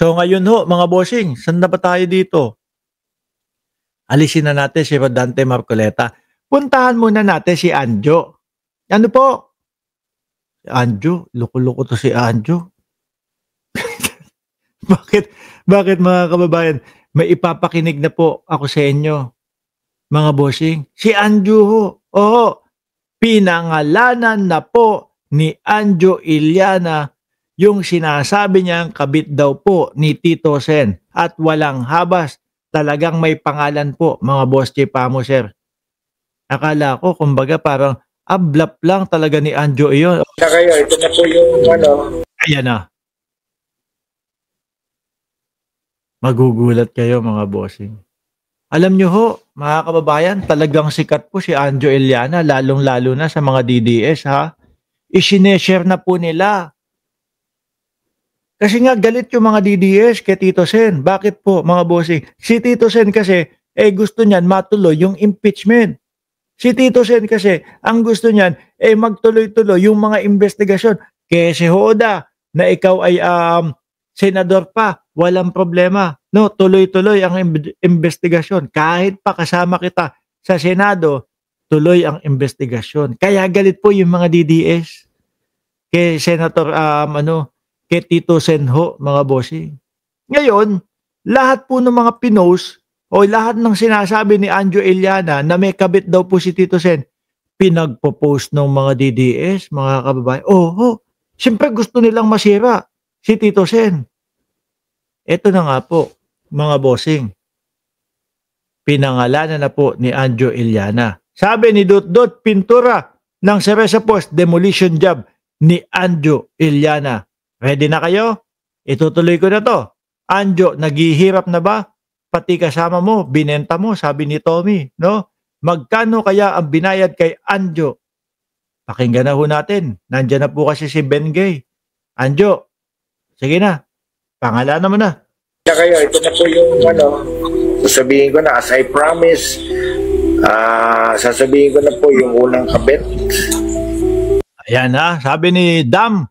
So ngayon ho, mga bossing, saan na ba tayo dito? Alisin na natin si Rodante Marcoleta. Puntahan muna natin si Anjo. Ano po? Si Anjo, loko-loko to si Anjo. Bakit? Bakit mga kababayan? May ipapakinig na po ako sa inyo, mga bossing. Si Anjo ho. Oo, pinangalanan na po ni Anjo Iliana yung sinasabi niyang kabit daw po ni Tito Sen at walang habas. Talagang may pangalan po, mga boss Chipamo, sir. Akala ko, kumbaga parang ablap lang talaga ni Anjo iyon. Kaya ito na po yung ano. Ayan na. Magugulat kayo, mga bossing. Alam nyo ho, mga kababayan, talagang sikat po si Anjo Iliana, lalong-lalo na sa mga DDS, ha? Isineshare na po nila. Kasi nga galit yung mga DDS kay Tito Sen. Bakit po, mga bossing? Si Tito Sen kasi, gusto niyan matuloy yung impeachment. Si Tito Sen kasi, ang gusto niyan, magtuloy-tuloy yung mga investigasyon. Kaya si Hoda, na ikaw ay senador pa, walang problema. No, tuloy-tuloy ang investigasyon. Kahit pa kasama kita sa Senado, tuloy ang investigasyon. Kaya galit po yung mga DDS kay Senator kay Tito Sen ho, mga bossing. Ngayon, lahat po ng mga pinost o lahat ng sinasabi ni Anjo Iliana na may kabit daw po si Tito Sen, pinagpo-post ng mga DDS, mga kababayan. Siyempre gusto nilang masira si Tito Sen. Ito na nga po, mga bossing. Pinangalanan na po ni Anjo Iliana. Sabi ni Dot Pintura ng Cereza Post demolition job ni Anjo Iliana. Ready na kayo? Itutuloy ko na to. Anjo, naghihirap na ba? Pati kasama mo, binenta mo, sabi ni Tommy, no? Magkano kaya ang binayad kay Anjo? Pakinggan na ho natin. Nandiyan na po kasi si Ben Gay. Anjo, sige na. Pangalanan mo na. Kaya ito na po yung ano, sasabihin ko na, as I promise, sasabihin ko na po yung unang kabit. Ayan na, sabi ni Dom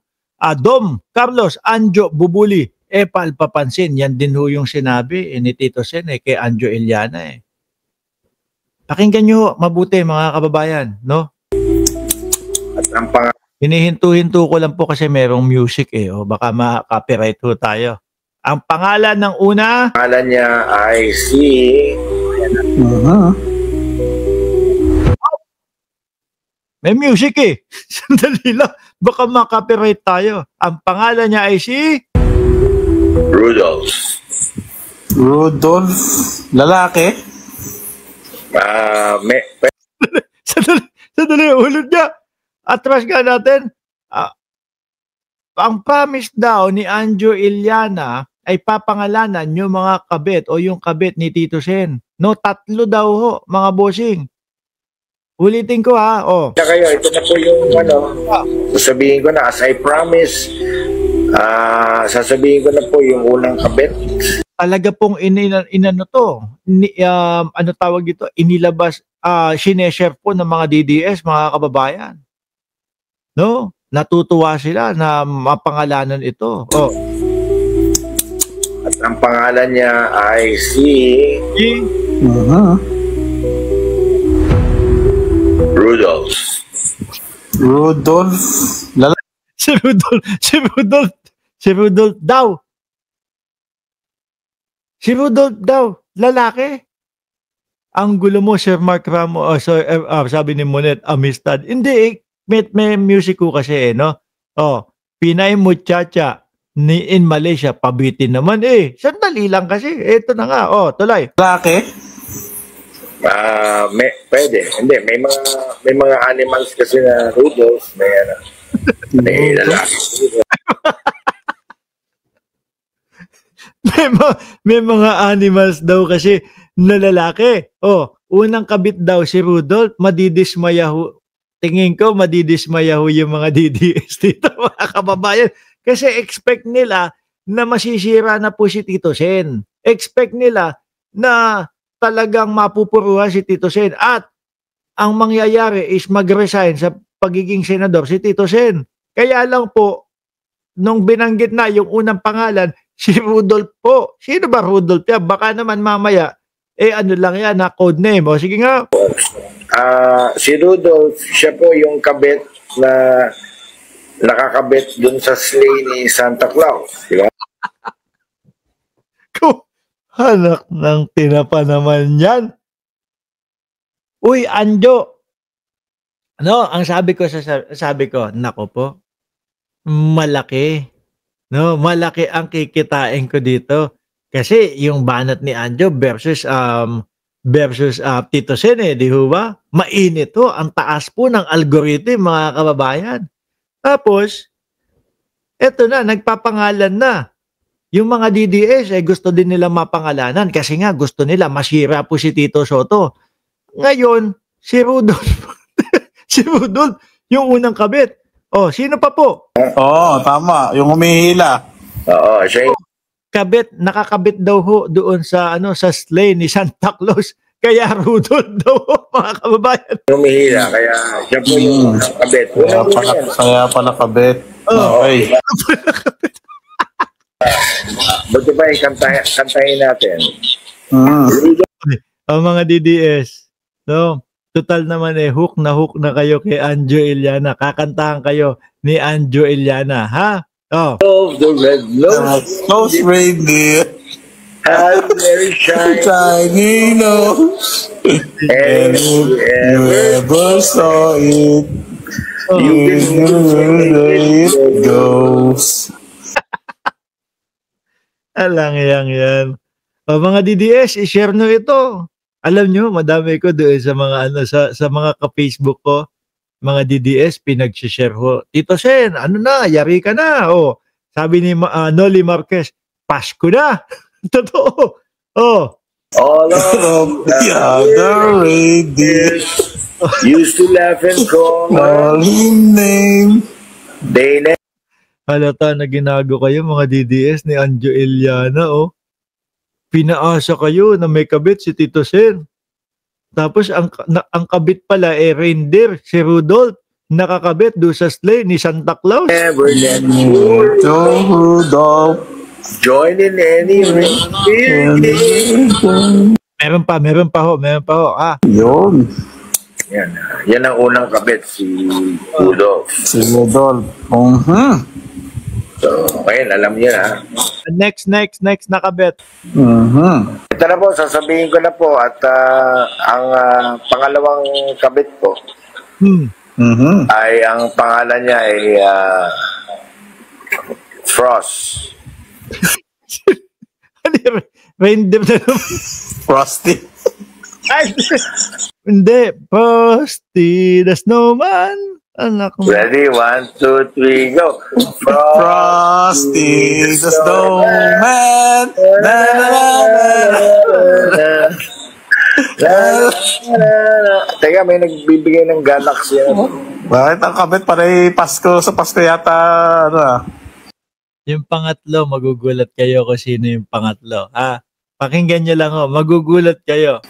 Carlos Anjo Bubuli, palpapansin, yan din ho yung sinabi ni Tito Sen kay Anjo Iliana. Pakinggan nyo mabuti, mga kababayan, no? At ang hinihinto-hinto ko lang po kasi merong music baka ma-copyright ho tayo. Ang pangalan ng una, pangalan niya ay si may music Sandali lang, baka ma-copyright tayo. Ang pangalan niya ay si Rudolph. Rudolph? Lalaki? Sandali, ulod niya. Atras ka natin. Ang promise daw ni Anjo Iliana ay papangalanan yung mga kabit o yung kabit ni Tito Sen. No, 3 daw ho, mga bossing. Ulitin ko ha. Kaya ito na po yung ano, sasabihin ko na, as I promise, sasabihin ko na po yung unang kabit. Talaga pong inano to, ano tawag dito, inilabas, sineshare po ng mga DDS, mga kababayan. No? Natutuwa sila na mapangalanan ito. At ang pangalan niya ay si Rudolph. Rudolph? Si Rudolph daw. Si Rudolph daw, lalaki. Ang gulo mo, Sir Mark Ramos, sabi ni Monet, amistad. Hindi, may music ko kasi no? Pinay Muchacha ni in Malaysia, pabitin naman Sandali lang kasi. Ito na nga, tuloy. Lalaki? Pwede. Hindi, may mga animals kasi na Rudolph, may lalaki. may mga animals daw kasi na lalaki. Unang kabit daw si Rudolph, madidismaya ho. Tingin ko madidismaya ho yung mga DDS dito, mga kababayan. Kasi expect nila na masisira na po si Tito Sen. Expect nila na talagang mapupuruhan si Tito Sen. At ang mangyayari is mag-resign sa pagiging senador si Tito Sen. Kaya lang po, nung binanggit na yung unang pangalan, Si Rudolph po. Sino ba Rudolph yan? Baka naman mamaya, ano lang yan, na code name. O sige nga. Si Rudolph, siya po yung kabit na nakakabit dun sa sleigh ni Santa Claus. Di ba? Anak ng tinapa naman yan. Uy, Anjo. No, ang sabi ko, nako po, malaki. No, malaki ang kikitain ko dito. Kasi yung banat ni Anjo versus Tito Sen, di ba? Mainit to, ang taas po ng algorithm, mga kababayan. Tapos, eto na, nagpapangalan na. Yung mga DDS, gusto din nila mapangalanan kasi nga gusto nila masira po si Tito Soto. Ngayon, si Rudolph, si Rudolph, yung unang kabit. Oh, sino pa po? Oo, tama. Yung humihila. Oo, siya yung Kabit, nakakabit daw ho doon sa sa sleigh ni Santa Claus. Kaya Rudolph daw ho, mga kababayan. humihila, kaya siya po yung kabit. Kaya pala kabit. Oh. Okay. Buti pa yung kantahin natin. Ang mga DDS, no? Total naman hook na kayo kay Anjo Iliana. Kakantahan kayo ni Anjo Iliana, ha? Oh. Of the red Close reindeer. has very shiny. Shiny nose. And And if you ever saw it, you knew where it goes. Alang yan. O mga DDS, i-share nyo ito. Alam nyo, madami ko doon sa mga sa mga ka-Facebook ko, mga DDS pinag-share ho. Tito Sen, yari ka na. O, sabi ni Noli Marquez, Pasko na. Totoo. Oh. All Of the other reindeer, used to laugh and call. call him name. They never Halata na ginago kayo mga DDS ni Anjo Iliana, oh. Pinaasa kayo na may kabit si Tito Sen. Tapos ang kabit pala reindeer, si Rudolph, nakakabit doon sa sleigh ni Santa Claus. let To Rudolph. join in any reindeer game. Meron pa ho. Ah, Yun. Yan ang unang kabit, si Rudolph. Si Rudolph. So, ngayon, alam niyo na. next na kabit. Ito na po, sasabihin ko na po at ang pangalawang kabit po ay ang pangalan niya ay Frost. Reindeer na naman. Frosty. Ay, hindi. Frosty the Snowman. Anak mo. Ready? 1, 2, 3, go! Frosty the Snowman. Na, na, na, na. Teka, may nagbibigay ng galaxy. Bakit ang kabit panay Pasko sa Pasko yata? Yung pangatlo, magugulat kayo kung sino yung pangatlo. Pakinggan nyo lang, magugulat kayo.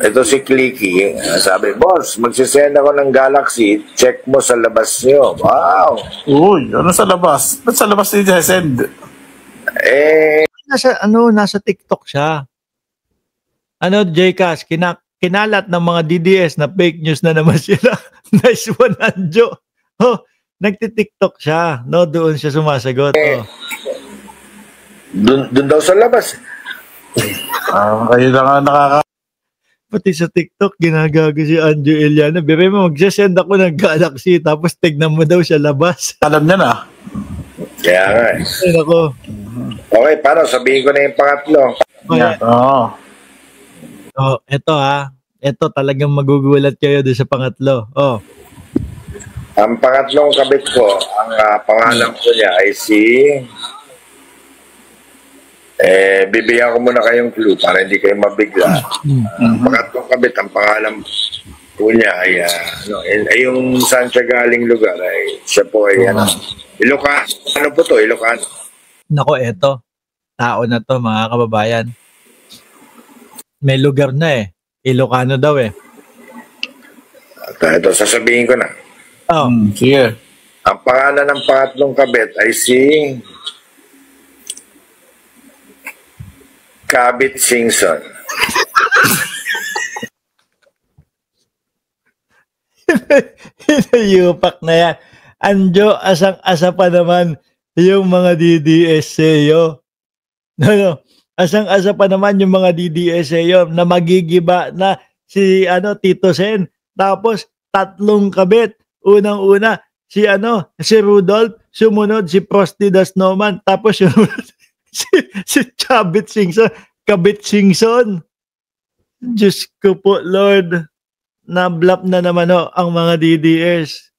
Ito si Clicky. Sabi, boss, magsisend ako ng galaxy. Check mo sa labas niyo. Wow! Uy, ano sa labas? Ba't sa labas niya send? Nasa TikTok siya. Jcas, kinalat ng mga DDS na fake news na naman sila. Nice one, Anjo. Nagti-TikTok siya. Doon siya sumasagot. Doon daw sa labas. Kayo na nga nakaka... Pati sa TikTok, ginagago si Anjo Iliana. Bebe mo, magsasend ako ng galaxy tapos tignan mo daw siya labas. Alam niya na. Kaya nga. Ay, nako. Okay, paano? Sabihin ko na yung pangatlo. Eto Eto talagang magugulat kayo doon sa pangatlo. Ang pangatlong kabit ko, ang pangalan ko niya ay si... bibigyan ko muna kayong clue para hindi kayo mabigla. Ang pangatlong kabit, ang pangalan po niya ay yung saan siya galing lugar ay siya po ay Ilocano. Ano po to? Ilocano. Nako, eto. Tao na to, mga kababayan. May lugar na Ilocano daw At ito, sasabihin ko na. Sige. Ang pangalan ng pangatlong kabit ay si Kabit Singson. Yupak na yan. Anjo, asang-asa pa naman yung mga DDS sa'yo. No. Asang-asa pa naman yung mga DDS sa'yo na magigiba na si Tito Sen. Tapos, 3 kabit. Unang-una, si Rudolph. Sumunod, si Frosty the Snowman. Tapos, si Chabit Singson. Kabit Singson. Diyos ko po, Lord. Na-blap na naman ang mga DDS.